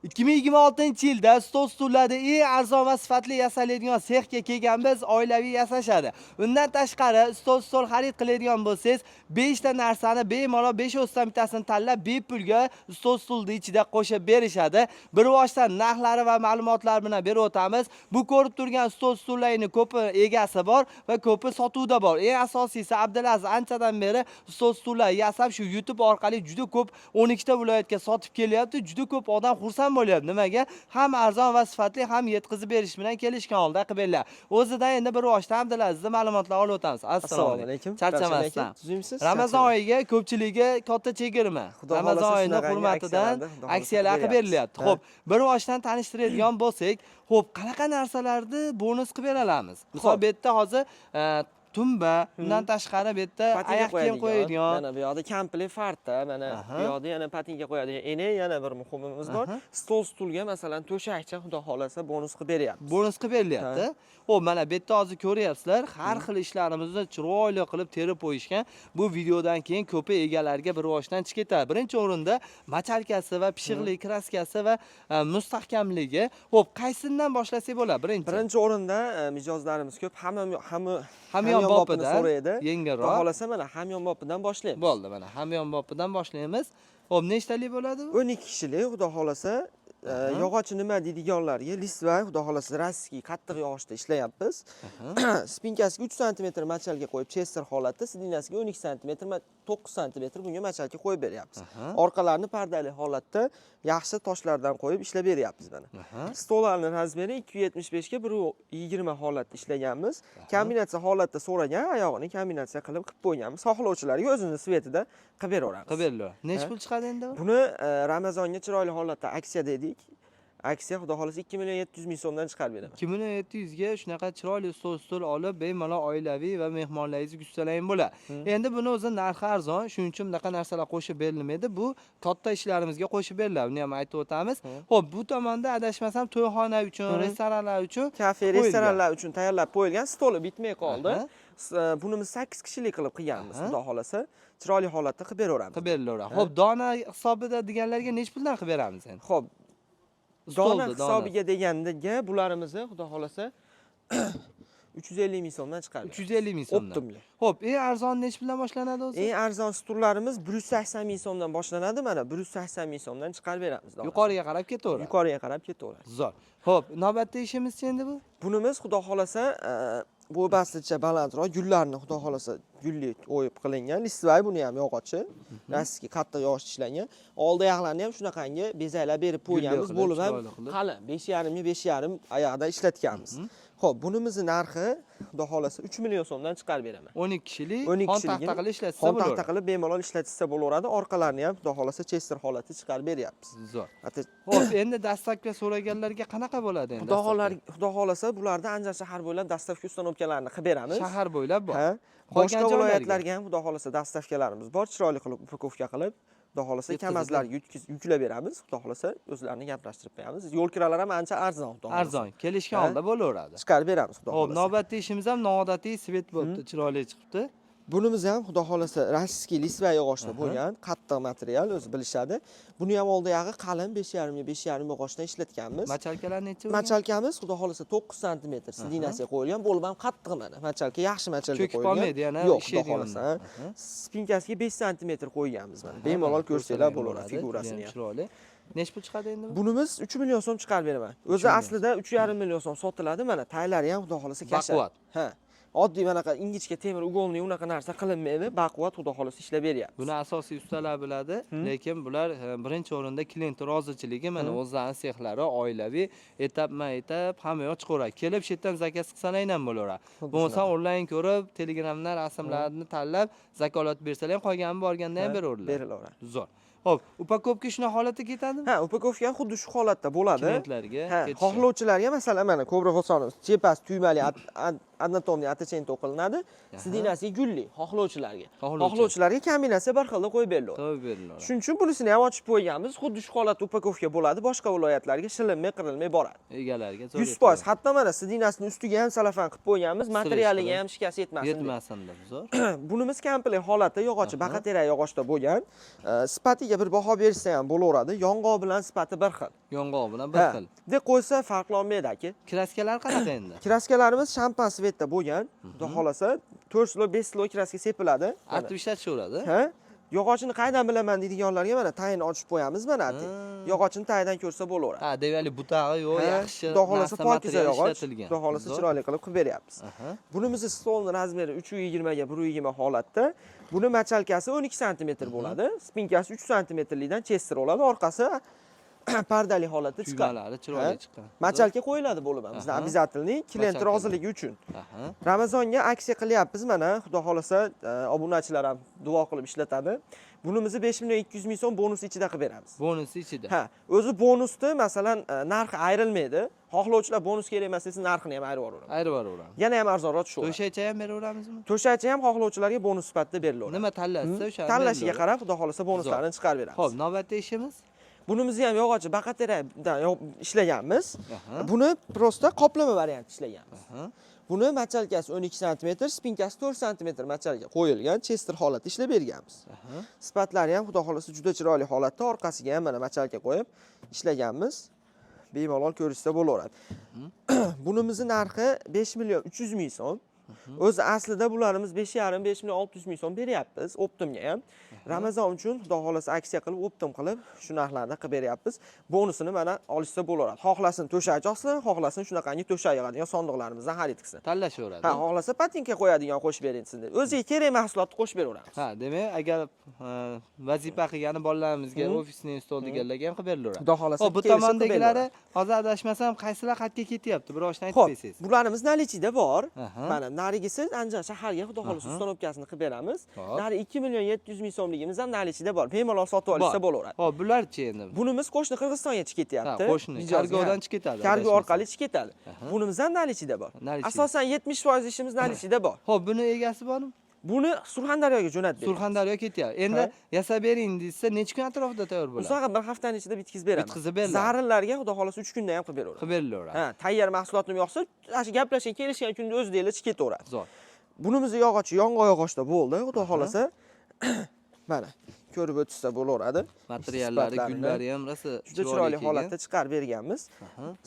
2026-yilda stol stullarda eng arzon va sifatli yasaladigan sexga kelganmiz, oilaviy yasashadi. Undan tashqari stol xarid qiladigan bo'lsangiz, 5 ta narsani bemalol 5 o'zdan bittasini tanlab, bepulga stulni ichida qo'shib berishadi. Bir vosita narxlari va ma'lumotlar bilan berib o'tamiz. Bu ko'rib turgan stullarning ko'pi egasi bor va ko'pi sotuvda bor. Eng asosiysi Abdulaziz anchadan beri stullar yasab shu YouTube orqali juda ko'p 12 ta viloyatga sotib kelyapti. Juda ko'p odam xursand bo'lyapti. Nimaga? Ham arzon va sifatli, ham yetkazib berish bilan kelishgan holda qilib berlar. O'zidan endi bir vosita Abdulazizning ma'lumotlarini olib o'tamiz. Assalomu alaykum. Charchamasdan. Ramazon oyiga ko'pchiligiga katta chegirma. Ramazon oyining hurmatidan aksiyalar qilib berilyapti. Xo'p, bir vositadan tanishtiradigan bo'lsak, xo'p, qanaqa narsalarni bonus qilib beramiz? Misol bu yerda hozir tumba, undan tashqari bu yerda oyoq kiyim qo'yadigan. Mana bu yoqda komplet farta, mana bu yoqda yana patinka qo'yadigan. Yana bir muhimimiz bor. Stulga masalan to'shakcha xudo xolasa bonus qilib beryapmiz. Bonus qilib berilyapti. Xo'p, mana bu yerda hozir ko'ryapsizlar, har xil ishlarimizni chiroyli qilib terib qo'yishgan. Bu videodan keyin ko'pi egalariga bir vositadan chiqib ketadi. Birinchi o'rinda machalkasi va pishiqlik, kraskasi va mustahkamligi. Xo'p, qaysidan boshlasak bo'ladi? Birinchi o'rinda mijozlarimiz ko'p, hamyonbopidan so'raydi. Yengilroq. Xudo xolasa mana hamyonbopidan boshlaymiz. Bo'ldi, mana hamyonbopidan boshlaymiz. Xo'p, nechtalik bo'ladi bu? 12 kishilik, xudo xolasa. Yog'ochi nima deydiganlarga listvay, xudo xolasa rossiy qattiq yog'ochda ishlayapmiz. Spinkasiga 3 sm machalka qo'yib, chester holatda, sidinasiga 12 sm, 9 sm bunga machalka qo'yib beryapmiz. Orqalarini pardali holatda yaxshi toshlardan qo'yib ishlab beryapmiz mana. Stollarning razmeri 275 ga 120 holatda ishlaganmiz. Kombinatsiya holatda so'ragan, oyog'ini kombinatsiya qilib qo'yganmiz. Sohlovchilarga o'zini svetida qilib beraveramiz. Qilib beriladi. Nech pul chiqadi endi bu? Buni Ramazonga chiroyli holatda aksiya dedik. Aksiya xudo xolasa 2.700.000 so'mdan chiqarib beraman. 2.700 ga shunaqa chiroyli stol olib, bemalol oilaviy va mehmonlaringizni gustalang bo'ladi. Endi buni o'zi narxi arzon, shuning uchun bunaqa narsalar qo'shib berilmaydi. Bu katta ishlarimizga qo'shib beriladi. Buni ham aytib o'tamiz. Xo'p, bu tomonda adashmasam to'yxona uchun, restoranlar uchun, kafe, restoranlar uchun tayyorlab qo'yilgan, stoli bitmay qoldi. Buni biz 8 kishilik qilib qilganmiz, xudo xolasa. Chiroyli holatda qilib beraveramiz. Qilib berilaveradi. Xo'p, dona hisobida deganlarga nech puldan qilib beramiz endi? Xo'p, dona hisobiga deganda bularimizni xudo xolasa 350.000 so'mdan chiqarib. 350.000 so'mdan. Optimli. Xo'p, eng arzon nech puldan boshlanadi o'zi? Eng arzon stullarimiz 180.000 so'mdan boshlanadi. Mana 180.000 so'mdan chiqarib beramiz. Yuqoriga qarab ketaveradi. Yuqoriga qarab ketaveradi. Zo'r. Xo'p, navbatdagi ishimiz endi bu? Bunimiz xudo xolasa bu basticha balandroq gullarni xudo xolasa gulli o'yib qilingan. Listvay buni ham yog'ochi. Rossiy qattiq yog'och ishlangan. Oldi oyoqlarni ham shunaqangi bezaklab berib qo'yganmiz. Bo'lib ham qalin 5.5 ga 5.5 oyoqda ishlatganmiz. Xo'p, bunimizning narxi xudo xolasa 3 million so'mdan chiqarib beraman. 12 kishilik xon taxta qilib ishlatsa bo'laveradi. Xon taxta qilib bemalol ishlatsa bo'laveradi. Orqalarini ham xudo xolasa chester holatda chiqarib beryapmiz. Zo'r. Xo'p, endi dastavka so'raganlarga qanaqa bo'ladi endi? Xudo xolasa bularda Anjar shahar bo'ylab dastavka ustanovkalarini qilib beramiz. Shahar bo'ylab bor. Boshqa viloyatlarga ham xudo xolasa dastavkalarimiz bor, chiroyli qilib upakovka qilib, xudo xolasa kamazlarga yuklab beramiz. Xudo xolasa o'zlarini gaplashtirib qo'yamiz. Yo'l kiralari ham ancha arzon, xudo xolasa. Arzon, kelishgan holda bo'laveradi. Chiqarib beramiz, xudo xolasa. Xo'p, navbatdagi ishimiz ham noodatiy svet bo'libdi, chiroyli chiqibdi. Bunimiz ham xudo xolasa rossiy listvay yog'ochda bo'lgan, qattiq material, o'zi bilishadi. Buni ham oldiyog'i qalin 5.5 ga 5.5 yog'ochdan ishlatganmiz. Machalkalar necha bo'lgan? Machalkamiz xudo xolasa 9 sm sidinasiga qo'yilgan, bo'lib ham qattiq mana. Machalka yaxshi machalka qo'yilgan. Cho'kib qolmaydi, yana yo'q, xudo xolasa. Spinkasiga 5 sm qo'yganmiz mana. Bemalol ko'rsanglar bo'laveradi figurasini ham. Chiroyli. Nech pul chiqadi endi bu? Bunimiz 3 million so'm chiqarib beraman. O'zi aslida 3.5 million so'm sotiladi. Mana taylari ham xudo xolasa kasha. Baquvvat. Oddiy manaqa ingichka temir ugolni unaqa narsa qilinmaydi. Baquvvat xudo xolasa ishlab beryapmiz. Buni asosiy ustalar biladi, lekin bular birinchi o'rinda klient rozilchiligi, mana o'zlarining sexlari oilaviy, etap hamma yoq chiqaveradi. Kelib shetdan zakaz qilsangiz ham bo'laveradi. Bo'lmasa onlayn ko'rib, Telegramdan rasmlarni tanlab, zakolat bersalar ham qolganini borganda ham beraveradi. Zo'r. Xo'p, upakovka shuna holatda ketadimi? Upakovka ham xuddi shu holatda bo'ladi. Klientlarga xohlovchilarga masalan mana Cobra Fosonov chepas tuymali однотомный atachent qilinadi. Sidinasiga gulli xohlovchilarga. Xohlovchi. Xohlovchilarga kombinatsiya bir xilda qo'yib beriladi. Qo'yib beriladi. Shuning uchun bunisini ham ochib qo'yganmiz. Xuddi shu holatda upakovka bo'ladi, boshqa viloyatlarga shilinmay, qirilmay boradi. Egalariga 100%. Hatto mana sidinasining ustiga ham salafan qilib qo'yganmiz, materialiga ham shikast yetmasin deb. Yetmasin deb, zo'r. Bunimiz komplet holatda yog'ochi, baqaterak yog'ochda bo'lgan. Sifatiga bir baho bersa ham bo'laveradi. Yong'oq bilan sifati bir xil. Yong'oq bilan bir xil. deb qo'ysa farqlanmaydi aka. Kraskalar qanaqa endi? Kraskalarimiz shampan svetda bo'lgan. Xudo xolasa 4 kilo 5 kilo kraska sepiladi. Artib ishlatishaveradi. Ha? Yog'ochini qaydan bilaman deydiganlarga mana tayini ochib qo'yamiz mana ati. Yog'ochini taydan ko'rsa bo'laveradi. Ha, deyali butag'i yo'q, yaxshi. Xudo xolasa pokiza yog'och. ishlatilgan. Xudo xolasa chiroyli qilib beryapmiz. Bunimizni stolning razmeri 320 ga 120 holatda. Buni machalkasi 12 sm bo'ladi. Spinkasi 3 sm-likdan chester bo'ladi. Orqasi pardali holatda chiqadi. Tugmalari chiroyli chiqqan. Machalka qo'yiladi bo'lib bizda обязательный klient roziligi uchun. Ramazonga aksiya qilyapmiz mana, xudo xolasa obunachilar ham duo qilib ishlatadi. Bunimizni 5 million 200 ming so'm bonus ichida qilib beramiz. Bonus ichida. Ha, o'zi bonusni masalan narxi ayrilmaydi. Xohlovchilar bonus kerak emas desa narxini ham ayirib yuboramiz. Ayirib yuboramiz. Yana ham arzonroq tushadi. To'shakcha ham beraveramizmi? To'shakcha ham xohlovchilarga bonus sifatida berilaveradi. Nima tanlasa o'sha. Tanlashiga qarab xudo xolasa bonuslarni chiqarib beramiz. Xo'p, navbatdagi ishimiz Bunimizni ham yog'ochi baqaterakdan ishlaganmiz. Buni prosta qoplama variant ishlaganmiz. Buni machalkasi 12 sm, spinkasi 4 sm machalga qo'yilgan, chester holatda ishlab berganmiz. Sifatlari ham xudo xolasa juda chiroyli holatda, orqasiga ham mana machalka qo'yib ishlaganmiz. Bemalol ko'rishsa bo'laveradi. Bunimizning narxi 5 million 300 ming so'm. O'zi aslida bularimiz 5,5 5 million 600 ming so'm beryapmiz Optimga ham. Ramazon uchun xudo xolasa aksiya qilib, Optim qilib shu narxlarda qilib beryapmiz. Bonusini mana olishsa bo'laveradi. Xohlasin to'shak olsin, xohlasin shunaqangi to'shak yig'adigan sondiqlarimizdan xarid qilsin. tanlashaveradi. Ha, xohlasa patinka qo'yadigan qo'shib beringsin deb. O'ziga kerak mahsulotni qo'shib beraveramiz. Ha, demak, agar vazifa qilgani bolalarimizga ofisning stol deganlarga ham qilib berilaveradi. Xudo xolasa. Xo'p, bu tomondagilari hozir adashmasam qaysilar xatga ketyapti? Bir oshni aytib bersangiz. Bularimiz nalichida bor. Mana narigisi Andijon shaharga xudo xolasa ustanovkasini qilib beramiz. Nari 2 million 700 ming so'mligimiz ham nalichida bor. Bemalol sotib olishsa bo'laveradi. Xo'p, bularchi endi? Bunimiz qo'shni Qirg'izistonga chiqib ketyapti. Ha, qo'shni. Kargodan chiqib ketadi. Kargo orqali chiqib ketadi. Bunimiz ham nalichida bor. Asosan 70% ishimiz nalichida bor. Xo'p, buni egasi bormi? Buni Surxondaryoga jo'natib beramiz. Surxondaryoga ketyapti. Endi yasab bering desa, necha kun atrofida tayyor bo'ladi? Uzoq bir haftaning ichida bitkizib beramiz. Bitkizib beriladi. Zarillarga xudo xolasa 3 kunda ham qilib beraveramiz. Qilib berilaveradi. Ha, tayyor mahsulotni yoqsa, shu gaplashgan, kelishgan kunda o'zingizlar chiqib ketaveradi. Zo'r. Bunimizni yog'ochi yong'oq yog'ochda bo'ldi, xudo xolasa. Mana ko'rib o'tsa bo'laveradi. Materiallari, gullari ham rosa juda chiroyli holatda chiqarib berganmiz.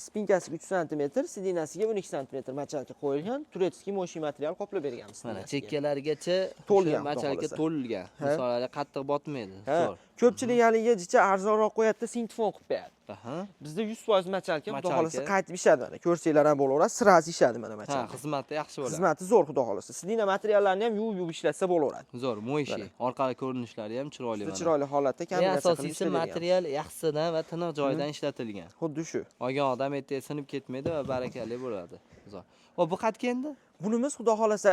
Spinkasiga 3 sm, sidinasiga 12 sm machalka qo'yilgan, turetskiy mo'shiy material qoplab berganmiz. Mana chekkalarigacha to'lgan machalka to'lgan. Misollar qattiq botmaydi. Zo'r. Ko'pchilik haliga jicha arzonroq qo'yadi, sintifon qilib beradi. Bizda 100% machalka, xudo xolasa qaytib ishadi mana. Ko'rsanglar ham bo'laveradi, sirasi ishadi mana machalka. Ha, xizmati yaxshi bo'ladi. Xizmati zo'r, xudo xolasa. Sidina materiallarni ham yuvib ishlatsa bo'laveradi. Zo'r, mo'yishi. Orqali ko'rinishlari ham chiroyli mana. Chiroyli holatda kombinatsiya qilib asosiysi material yaxshidan va tiniq joydan ishlatilgan. Xuddi shu. Olgan odam ertaga sinib ketmaydi va barakali bo'ladi. Zo'r. Xo'p, bu qayerga endi? Bunimiz xudo xolasa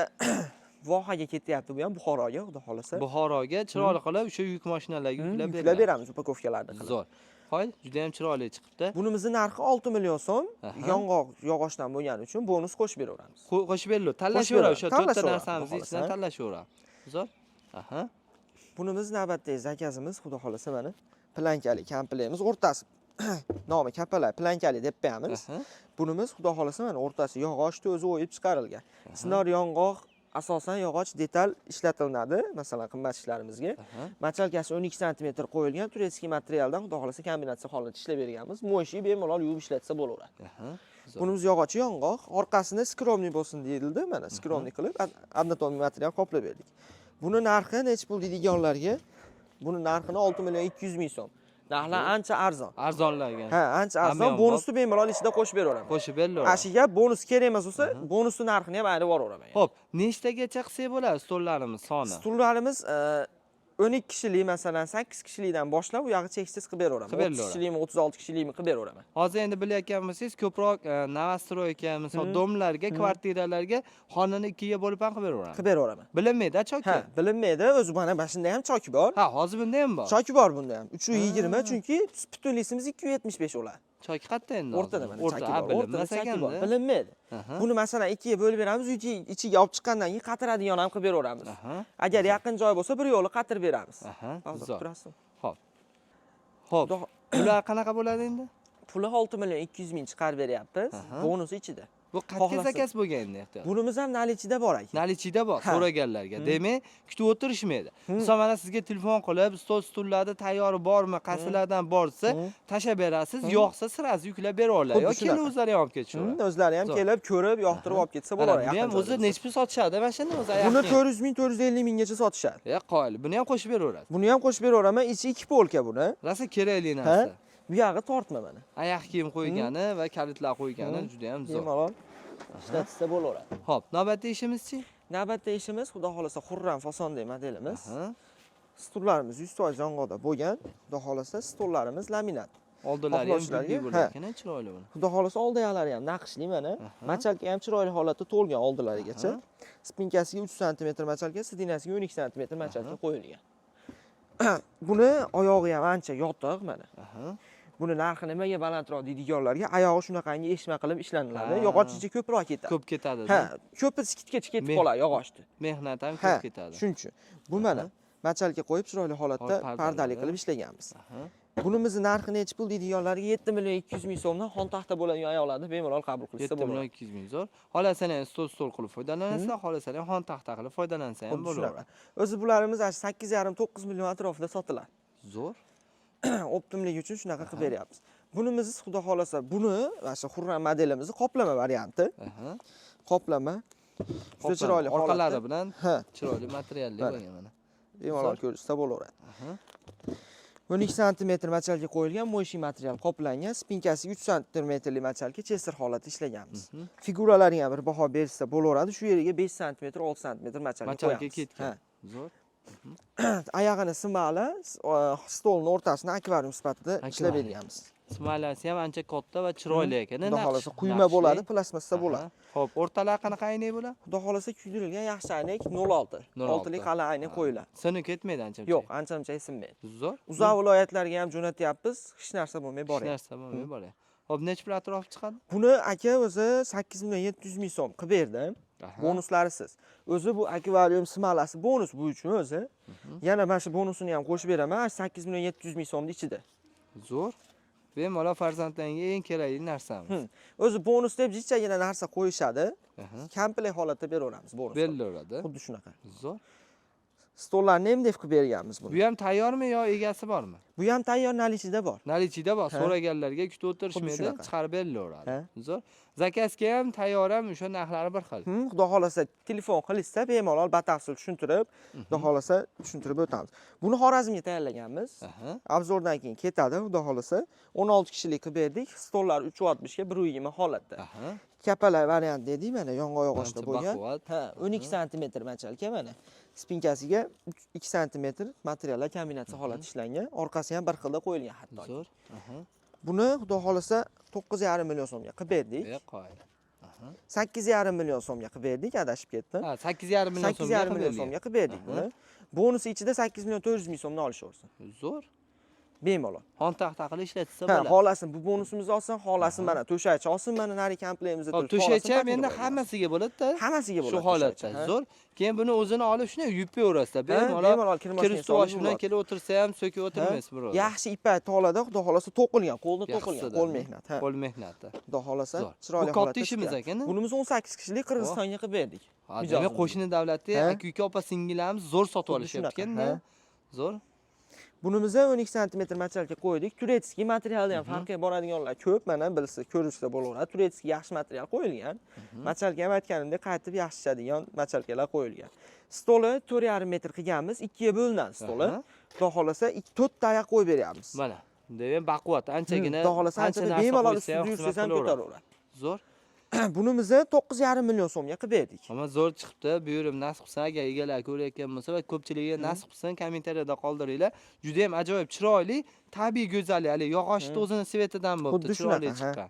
vohaga ketyapti, bu ham Buxoroga, xudo xolasa. Buxoroga chiroyli qilib o'sha yuk mashinalarga yuklab beramiz upakovkalarni qilib. Zo'r. Hoy, juda ham chiroyli chiqibdi. Bunimizning narxi 6 million so'm. Yong'oq yog'ochdan bo'lgani uchun bonus qo'shib beraveramiz. Qo'shib beriladi. Tanlashaveradi, o'sha to'rtta narsamizni ichidan tanlashaveradi. Zo'r. Aha. Bunimiz navbatdagi zakazimiz, xudo xolasa mana plankali komplektimiz, o'rtasi nomi kapalak plankali deb qo'yamiz. Bunimiz xudo xolasa mana o'rtasi yog'ochni o'zi o'yib chiqarilgan. Sinor yong'oq asosan yog'och detal ishlatiladi, masalan qimmat ishlarimizga. Machalkasi 12 sm qo'yilgan, turetskiy materialdan xudo xolasa kombinatsiya holatda ishlab berganmiz. Mo'shi bemalol yuvib ishlatsa bo'laveradi. Bunimiz yog'ochi yong'oq, orqasini skromniy bo'lsin deyildi, mana skromniy qilib однотомный material qoplab berdik. Buni narxi necha pul deydiganlarga, buni narxini 6 million 200 ming so'm. Narxlar ancha arzon. Arzonlarga. Ha, ancha arzon. Bonusni bemalol ichida qo'shib beraveramiz. Qo'shib berilaveradi. Ashiga bonus kerak emas bo'lsa, bonusning narxini ham ayirib yuboraveraman. Xo'p, nechtagacha qilsak bo'ladi stollarimiz soni? Stollarimiz 12 kishilik, masalan 8 kishilikdan boshlab u yog'i cheksiz qilib beraveraman. 30 kishilikmi, 36 kishilikmi qilib beraveraman. Hozir endi bilayotgan bo'lsangiz, ko'proq novostroyka, misol domlarga, kvartiralarga xonani ikkiga bo'lib ham qilib beraveramiz. Qilib beraveraman. Bilinmaydi, choki. Ha, bilinmaydi. O'zi mana shunda ham choki bor. Ha, hozir bunda ham bor. Choki bor bunda ham. 320 chunki butunliysimiz 275 bo'ladi. Choyki qatta endi. O'rtada mana o'rta, chaki ha, bor. bilinmas chaki bor. ekanda. Bilinmaydi. Aha. Buni masalan ikkiga bo'lib beramiz, ichiga olib chiqqandan keyin qatiradigan ham qilib beraveramiz. Aha. Agar yaqin joy bo'lsa, bir yo'li qatirib beramiz. Aha. Hozir Zo'r. turasizmi? Xo'p. Xo'p. Ular qanaqa bo'ladi endi? Puli 6 million 200 ming chiqarib beryapmiz. Aha. Bonusi ichida. Bu qatga zakas bo'lganda ehtiyot. Bunimiz ham nalichida bor ekan. Nalichida bor Ha. so'raganlarga. Demak, kutib o'tirishmaydi. Misol mana sizga telefon qilib, stollarni tayyor bormi, qaysilardan borsa, tashab berasiz, yo'qsa sirasi yuklab bera oladi. Xuddi Yoki shunaqa. o'zlari ham olib ketishadi. O'zlari ham Zo'r. kelib, ko'rib, yoqtirib olib ketsa bo'ladi. Buni ham o'zi necha pul sotishadi mashina o'zi Buni ayaqni. 400 ming, 450 minggacha sotishadi. Qoyil. Buni ham qo'shib beraveradi. Buni ham qo'shib beraveraman. Ichi 2 polka buni. Rosa kerakli Ha? narsa. Bu yog'i tortma mana. Oyoq kiyim qo'ygani va kalitlar qo'ygani juda ham zo'r. Bemalol ishlatsa bo'laveradi. Xo'p, navbatdagi ishimizchi? Navbatdagi ishimiz, xudo xolasa, Xurram fasondagi modelimiz. Aha. Stullarimiz 100% yong'oqda bo'lgan. Xudo xolasa, stullarimiz laminat. Oldilari ham Xohlovchilarga, jiddiy bo'lar ekan, chiroyli buni. Xudo xolasa, oldiyoqlari ham naqshli mana. Machalka ham chiroyli holatda to'lgan oldilarigacha. Spinkasiga 3 sm machalka, sidinasiga 12 sm machalka qo'yilgan. Buni oyog'i ham ancha yotiq mana. Aha. Buni narxi nimaga balandroq deydiganlarga oyog'i shunaqangi eshma qilib ishlaniladi. Ha. Yog'och ichi ko'proq ketadi. Ko'p ketadi. Ha, ko'pi skitgacha ketib qoladi yog'ochni. Mehnat ham Ha, ko'p ketadi. shuning uchun. Bu mana machalka qo'yib chiroyli holatda Pardali pardali qilib ishlaganmiz. Aha. Bunimizni narxi necha pul deydiganlarga 7 million 200 ming so'mdan xon taxta bo'ladigan ayollarni bemalol qabul qilsa 7 million bo'ladi. 200 ming zo'r. Xohlasangiz ham stol qilib foydalanasizlar, xohlasangiz ham xon taxta qilib foydalansa ham Xuddi bo'laveradi. shunaqa. O'zi bularimiz 8,5-9 million atrofida sotiladi. Zo'r. Optimlik uchun shunaqa qilib beryapmiz. Bunimiz xudo xolasa, buni mana shu Xurram modelimizni qoplama varianti. Aha. Qoplama. Juda chiroyli orqalari holatda. bilan Ha, chiroyli materialli bo'lgan mana. bemalol ko'rishsa bo'laveradi. Aha. 12 sm machalga qo'yilgan mo'yshin material qoplangan, spinkasiga 3 sm machalga chester holatda ishlaganmiz. Figuralari ham bir baho bersa bo'laveradi. Shu yeriga 5 sm, 6 sm machalga Machalga qo'yamiz. ketgan. Zo'r. Oyog'ini simali, stolning o'rtasini akvarium sifatida ishlab berganmiz. Smalasi ham ancha katta va chiroyli ekan. Xudo xolasa, quyma bo'ladi, plastmassa bo'ladi. Xo'p, o'rtalar qanaqa aynek bo'ladi? Xudo xolasa, kuydirilgan yaxshi aynek 06. 6 lik qalin aynek qo'yiladi. Sinib ketmaydi ancha. Yo'q, ancha-muncha sinmaydi. Zo'r. Uzoq viloyatlarga ham jo'natyapmiz, hech narsa bo'lmay Hech boryapti. narsa bo'lmay boryapti. Xo'p, necha pul atrofi chiqadi? Buni aka o'zi 8 million 700 ming so'm qilib berdi. Bonuslarisiz. O'zi bu akvarium smalasi bonus bu uchun o'zi. Yana mana shu bonusini ham qo'shib beraman, 8 million 700 ming so'mning ichida. Zo'r. Bemalol farzandlaringga eng kerakli narsamiz. O'zi bonus deb jichchagina narsa qo'yishadi. Komplekt holatda beraveramiz bonus. Berilaveradi. Xuddi shunaqa. Zo'r. Stollarni ham deb qilib berganmiz buni. Bu ham tayyormi yo egasi bormi? Bu ham tayyor nalichida bor. Nalichida bor. So'raganlarga kutib Xuddi o'tirishmaydi, shunaqa. chiqarib berilaveradi. Ha. Zo'r. Zakazga ham tayyor ham o'sha narxlari bir xil. Xudo xolasa telefon qilishsa bemalol batafsil tushuntirib, xudo xolasa tushuntirib o'tamiz. Buni Xorazmga tayyorlaganmiz. Aha. Obzordan keyin ketadi, xudo xolasa. 16 kishilik qilib berdik. Stollar 360 ga 120 holatda. Aha. Kapalak variant dedik, mana yong'oq yog'ochda Ancha bo'lgan. baquvvat. Ha, 12 sm machalka mana. Spinkasiga 2 sm materiallar kombinatsiya holatda ishlangan. Orqasi ham bir xilda qo'yilgan hatto. Zo'r. Aha. Buni xudo xolasa 9,5 million so'mga qilib berdik. Qoyil. Aha. 8,5 million so'mga qilib berdik, adashib ketdim. Ha, 8,5 million so'mga 8,5 million so'mga qilib berdik buni. Bonusi ichida 8 million 400 ming so'mni olishaversin. Zo'r. Bemalol. Xon taxta qilib ishlatsa Ha, bo'ladi. xolasin bu bonusimizni olsin, xolasin mana to'shakcha olsin, mana nari komplektimizni Hop, to'shakcha ham endi hammasiga bo'ladi-da. hammasiga bo'ladi. Shu holatda. Zo'r. Keyin buni o'zini olib shunday yupib yuraverasizlar. bemalol kirish to'sh bilan kelib o'tirsa ham so'kib o'tirmaysiz birodar. Yaxshi ipak tolada, xudo xolasa to'qilgan, qo'lda to'qilgan, qo'l mehnat. Ha. Qo'l mehnati. Xudo xolasa Zo'r. chiroyli Bu katta holatda ishimiz chiqqan. ekan-a? Bunimiz 18 kishilik Qirg'izistonga qilib berdik. Demak, qo'shni davlatda Ha? aka-uka opa-singillarimiz zo'r sotib Xuddi olishyapti shunaqa, ekanda. ha. Zo'r. Bunimizni 12 sm machalga qo'ydik. Turetskiy materialda ham farqiga boradiganlar ko'p, mana bilsa, ko'rishsa bo'laveradi. Turetskiy yaxshi material qo'yilgan. Machalga ham aytganimdek qaytib yaxshi tushadigan machalkalar qo'yilgan. Stoli 4,5 metr qilganmiz, 2 ga bo'linadi stoli. Xudo xolasa 4 ta oyoq qo'yib beryapmiz. Mana. Demak, baquvvat, anchagina. Xudo xolasa ancha bemalol ustida yursangiz ham ko'taraveradi. Zo'r. Bunimizni 9,5 million so'mga qilib berdik. Ammo zo'r chiqibdi. Bu yerim nasib qilsa, agar egalar ko'rayotgan bo'lsa va ko'pchiligiga nasib qilsin, kommentariyada qoldiringlar. Juda ham ajoyib chiroyli, tabiiy go'zallik, hali yog'ochni o'zini svetidan bo'libdi, Xuddi chiroyli shunaqa, chiqqan.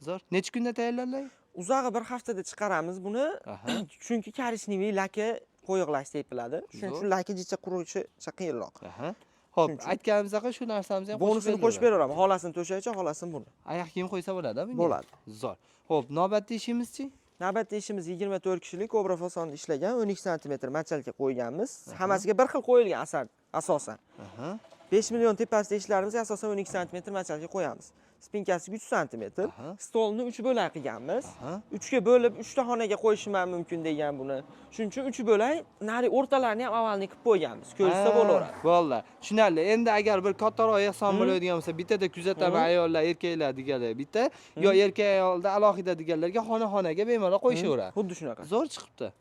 Zo'r. Necha kunda tayyorlanadi? Uzog'i bir haftada chiqaramiz buni. Chunki korishniy laki qo'yiqlash tepiladi. Shuning uchun laki jicha qurishi qiyinroq. Aha. Xo'p, Shuning uchun. aytganimizdek shu narsamizni ham Bonusini qo'shib beraveramiz. Xohlasin to'shaycha, xohlasin buni. Oyoq kiyim qo'ysa bo'ladimi bunga? Bo'ladi. Zo'r. Xo'p, navbatda ishimizchi? Navbatda ishimiz 24 kishilik Cobra fasonda ishlagan 12 sm machalka qo'yganmiz. Hammasiga bir xil qo'yilgan asosan. 5 million tepasida ishlarimizga asosan 12 sm machalka qo'yamiz. Spinkasiga 3 sm, stolni 3 bo'lak qilganmiz. 3 ga bo'lib 3 ta xonaga qo'yishim ham mumkin degan buni. Shuning uchun 3 bo'lak, nari o'rtalarini ham avvalni qilib qo'yganmiz. Ko'rsa bo'laveradi. Bo'ldi. Tushunarli. Endi agar bir kattaroq ehson bo'ladigan bo'lsa, bittada kuzataman ayollar, erkaklar deganlar bitta, yo erkak ayolda alohida deganlarga xona-xonaga bemalol qo'yishaveradi. Xuddi shunaqa. Zo'r chiqibdi.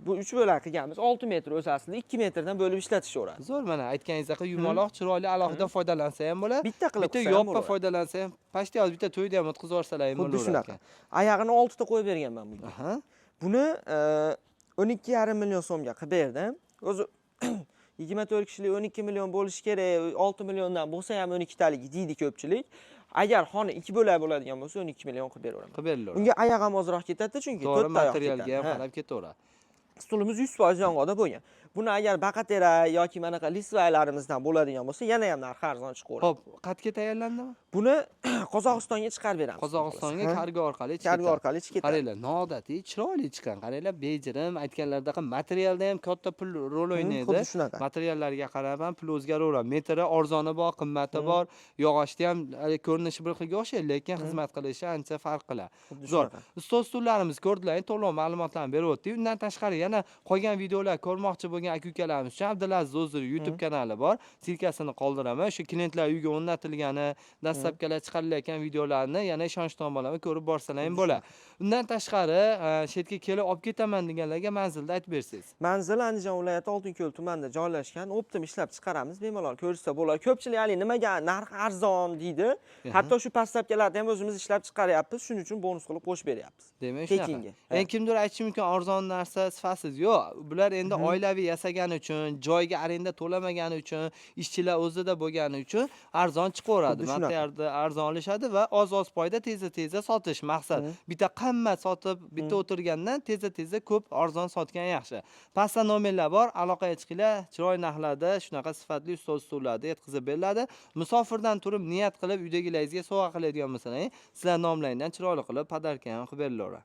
Bu 3 bo'lak qilganmiz. 6 metr o'zi aslida 2 metrdan bo'lib ishlatishaveradi. Zo'r, mana aytganingizdek yumaloq, chiroyli alohida foydalansa ham bo'ladi. Bitta qilib bitta qilsa ham yoppa bo'laveradi. foydalansa ham, pashti hozir bitta to'yda ham o'tkazib yuborsalar ham Xuddi bo'laveradi. shunaqa. Oyog'ini 6 ta qo'yib berganman bunga. Aha. Buni 12,5 million so'mga qilib berdim. O'zi 24 kishilik 12 million bo'lishi kerak, 6 milliondan bo'lsa ham 12 talik deydi ko'pchilik. Agar xona 2 bo'lak bo'ladigan bo'lsa 12 million qilib beraveraman. Qilib beringlar. Unga oyoq ham ozroq ketadi chunki To'g'ri, 4 ta oyoq materialga ham ketadi. qarab ketaveradi. Stulimiz 100% yong'oqda bo'lgan. Buni agar baqatera yoki manaqa lisvaylarimizdan bo'ladigan bo'lsa, yana ham narxi arzon chiqaveradi. Xo'p, qatga tayyorlandimi? Buni Qozog'istonga chiqarib beramiz. Qozog'istonga kargo orqali chiqadi. Kargo orqali chiqadi. Qaranglar, noodatiy, chiroyli chiqqan. Qaranglar, bejirim, aytganlaridek materialda ham katta pul rol o'ynaydi. Xuddi shunaqa. Materiallarga qarab ham pul o'zgaraveradi. Metri arzoni bor, qimmati bor. Yog'ochda ham ko'rinishi bir xilga o'xshaydi, lekin xizmat qilishi ancha farq qiladi. Zo'r. Ustol stullarimiz ko'rdilar, to'liq ma'lumotlarni berib o'tdik. Undan tashqari yana qolgan videolar ko'rmoqchi bo'lgan aka-ukalarimiz uchun Abdulaziz O'zir YouTube kanali bor. Silkasini qoldiraman. Shu klientlar uyga o'rnatilgani, dastlabkilar chiqarilayotgan videolarni yana ishonch tomonlama ko'rib borsalar ham bo'ladi. Undan tashqari, shetga kelib olib ketaman deganlarga manzilni aytib bersangiz. Manzil Andijon viloyati Oltinko'l tumanida joylashgan. Optim ishlab chiqaramiz, bemalol ko'rsa bo'ladi. Ko'pchilik hali nimaga narx arzon deydi. Hatto shu pastapkalarni ham o'zimiz ishlab chiqaryapmiz. Shuning uchun bonus qilib qo'shib beryapmiz. Demak, shunaqa. Endi kimdir aytishi mumkin arzon narsa sifatsiz. Yo'q, bular endi oilaviy yasagani uchun, joyga arenda to'lamagani uchun, ishchilar o'zida bo'lgani uchun arzon chiqaveradi. Materialni arzon olishadi va oz-oz foyda tezda sotish maqsad. Bitta qimmat sotib, bitta o'tirgandan tezda ko'p arzon sotgan yaxshi. Pastda nomerlar bor, aloqaga chiqinglar. Chiroy narxlarda shunaqa sifatli ustol-stullarda yetkazib beriladi. Musofirdan turib niyat qilib uydagilaringizga sovg'a qiladigan bo'lsangiz, sizlar nomlaringdan chiroyli qilib podarka ham qilib beriladi.